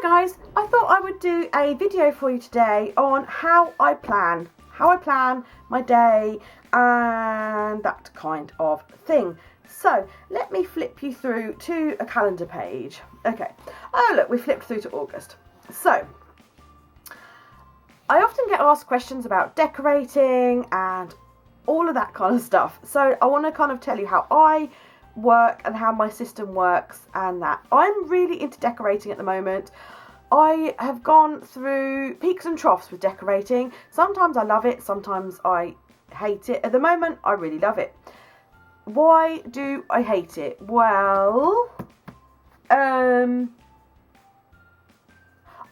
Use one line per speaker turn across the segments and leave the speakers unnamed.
guys, I thought I would do a video for you today on how I plan my day and that kind of thing. So let me flip you through to a calendar page. Okay, oh look, we flipped through to August. So I often get asked questions about decorating and all of that kind of stuff. So I want to kind of tell you how I work and how my system works and that. I'm really into decorating at the moment. I have gone through peaks and troughs with decorating. Sometimes I love it, sometimes I hate it. At the moment, I really love it. Why do I hate it? Well, I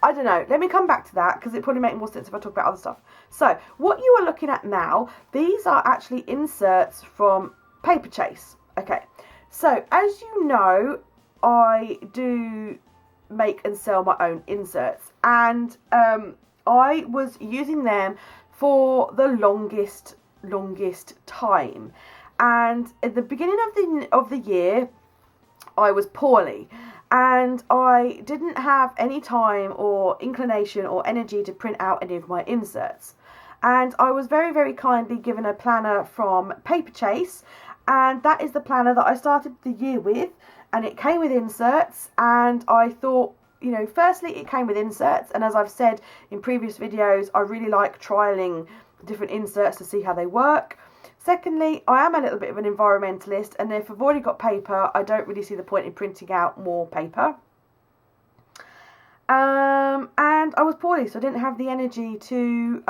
don't know. Let me come back to that because it probably makes more sense if I talk about other stuff. So, what you are looking at now, these are actually inserts from Paper Chase. Okay, so as you know, I do make and sell my own inserts, and I was using them for the longest time. And at the beginning of the year, I was poorly, and I didn't have any time or inclination or energy to print out any of my inserts. And I was very, very kindly given a planner from Paper Chase, and that is the planner that I started the year with, and it came with inserts. And I thought, you know, firstly it came with inserts, and as I've said in previous videos, I really like trialing different inserts to see how they work. Secondly, I am a little bit of an environmentalist, and if I've already got paper, I don't really see the point in printing out more paper. And I was poorly, so I didn't have the energy to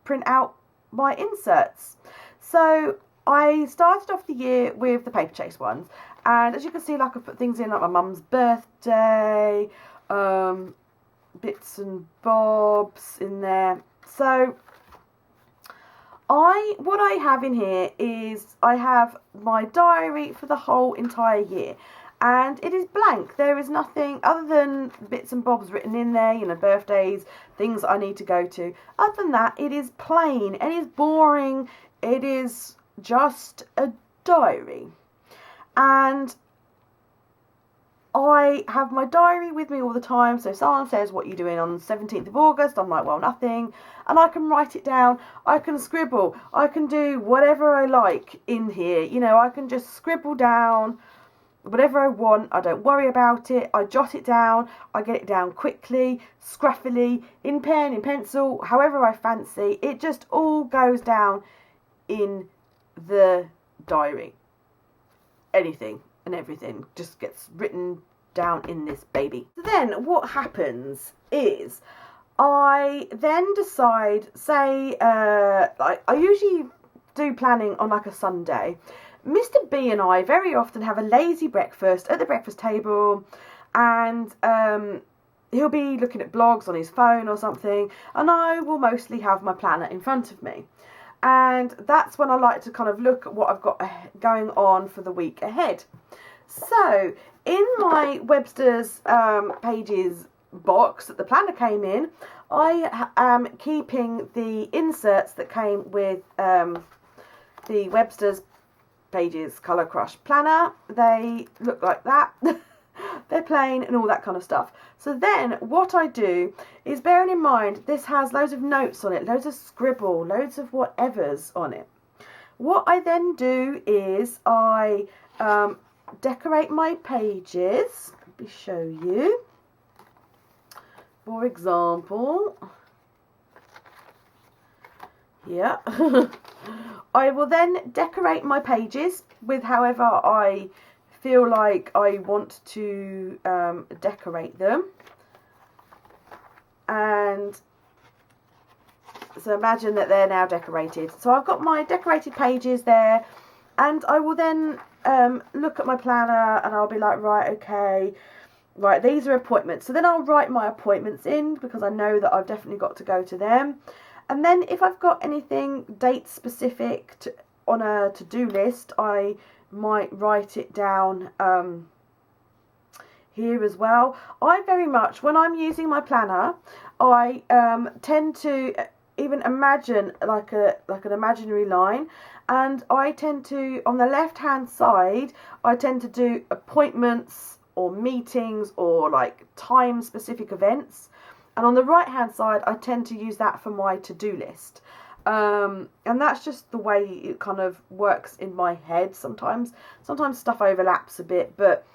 print out my inserts. So I started off the year with the Paper Chase ones, and as you can see, like, I put things in like my mum's birthday, bits and bobs in there. So what I have in here is I have my diary for the whole entire year, and it is blank. There is nothing other than bits and bobs written in there, you know, birthdays, things I need to go to. Other than that, it is plain, it is boring, it is just a diary. And I have my diary with me all the time, so if someone says, what are you doing on the 17th of August? I'm like, well, nothing. And I can write it down, I can scribble, I can do whatever I like in here. You know, I can just scribble down whatever I want. I don't worry about it. I jot it down, I get it down quickly, scruffily, in pen, in pencil, however I fancy. It just all goes down in the diary. Anything and everything just gets written down in this baby. So then what happens is I then decide, say, like I usually do planning on like a Sunday. Mr. B and I very often have a lazy breakfast at the breakfast table, and he'll be looking at blogs on his phone or something, and I will mostly have my planner in front of me. And that's when I like to kind of look at what I've got going on for the week ahead. So in my Webster's Pages box that the planner came in, I am keeping the inserts that came with the Webster's Pages Colour Crush planner. They look like that. They're plain and all that kind of stuff. So then what I do is, bearing in mind this has loads of notes on it, loads of scribble, loads of whatevers on it. What I then do is I decorate my pages. Let me show you. For example, yeah. I will then decorate my pages with however I feel like I want to decorate them. And so imagine that they're now decorated. So I've got my decorated pages there, and I will then look at my planner and I'll be like, right, okay, right, these are appointments. So then I'll write my appointments in because I know that I've definitely got to go to them. And then if I've got anything date specific on a to-do list, I might write it down here as well. I very much, when I'm using my planner, I tend to even imagine like an imaginary line, and I tend to, on the left hand side, I tend to do appointments or meetings or like time specific events. And on the right hand side, I tend to use that for my to-do list. And that's just the way it kind of works in my head sometimes. Sometimes stuff overlaps a bit, but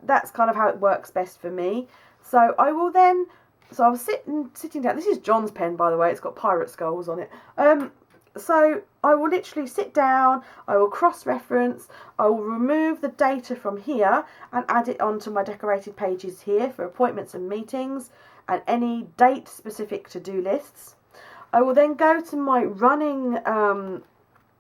that's kind of how it works best for me. So I will then, so I was sitting down. This is John's pen, by the way. It's got pirate skulls on it. So I will literally sit down, I will cross-reference, I will remove the data from here and add it onto my decorated pages here for appointments and meetings and any date-specific to-do lists. I will then go to my running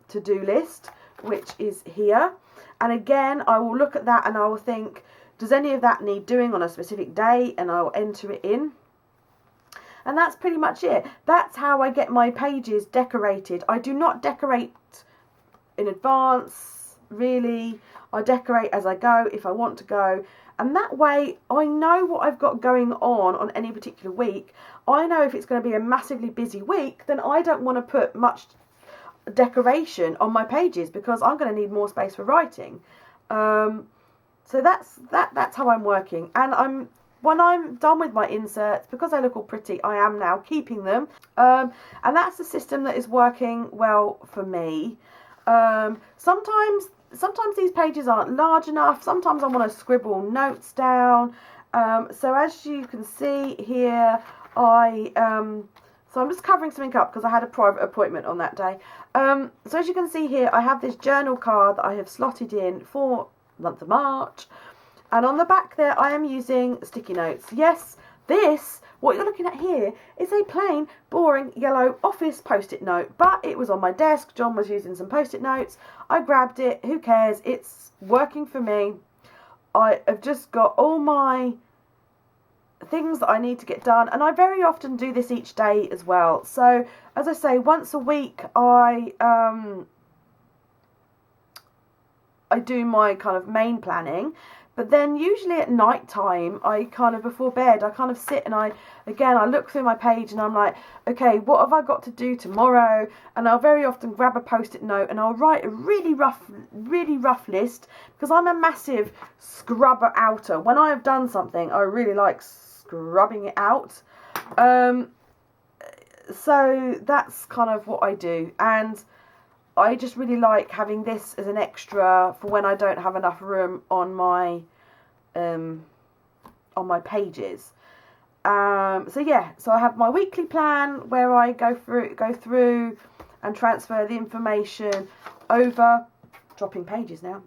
to-do list, which is here. And again, I will look at that and I will think, does any of that need doing on a specific day? And I will enter it in. And that's pretty much it. That's how I get my pages decorated. I do not decorate in advance, really. I decorate as I go if I want to go. And that way I know what I've got going on any particular week. I know if it's going to be a massively busy week, then I don't want to put much decoration on my pages because I'm going to need more space for writing. So that's how I'm working. And when I'm done with my inserts, because they look all pretty, I am now keeping them. And that's the system that is working well for me. Sometimes these pages aren't large enough. Sometimes I want to scribble notes down. So as you can see here, so I'm just covering something up because I had a private appointment on that day. So as you can see here, I have this journal card that I have slotted in for the month of March. And on the back there, I am using sticky notes. Yes, what you're looking at here, is a plain, boring, yellow office post-it note. But it was on my desk. John was using some post-it notes. I grabbed it. Who cares? It's working for me. I have just got all my things that I need to get done. And I very often do this each day as well. So, as I say, once a week, I do my kind of main planning. But then usually at night time, I kind of, before bed, I kind of sit and I look through my page and I'm like, okay, what have I got to do tomorrow? And I'll very often grab a post-it note and I'll write a really rough list because I'm a massive scrubber outer. When I have done something, I really like scrubbing it out. So that's kind of what I do. And I just really like having this as an extra for when I don't have enough room on my pages. So yeah, so I have my weekly plan where I go through and transfer the information over, dropping pages now.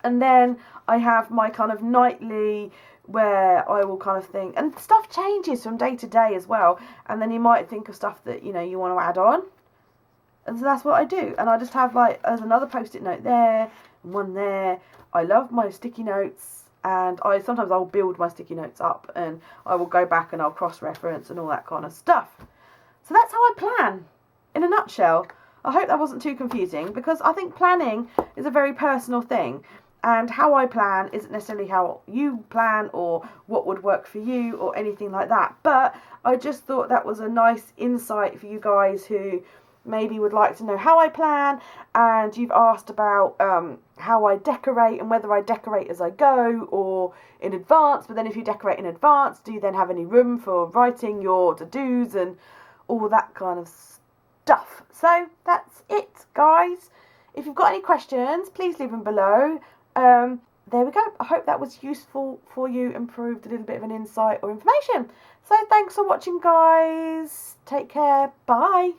And then I have my kind of nightly where I will kind of think, and stuff changes from day to day as well. And then you might think of stuff that, you want to add on. And so that's what I do. And I just have there's another post-it note there, and one there. I love my sticky notes, and sometimes I'll build my sticky notes up, and I will go back and I'll cross-reference and all that kind of stuff. So that's how I plan, in a nutshell. I hope that wasn't too confusing, because I think planning is a very personal thing. And how I plan isn't necessarily how you plan or what would work for you or anything like that. But I just thought that was a nice insight for you guys who maybe would like to know how I plan, and you've asked about how I decorate and whether I decorate as I go or in advance. But then if you decorate in advance, do you then have any room for writing your to-dos and all that kind of stuff? So that's it, guys. If you've got any questions, please leave them below. There we go. I hope that was useful for you and proved a little bit of an insight or information. So thanks for watching, guys. Take care. Bye.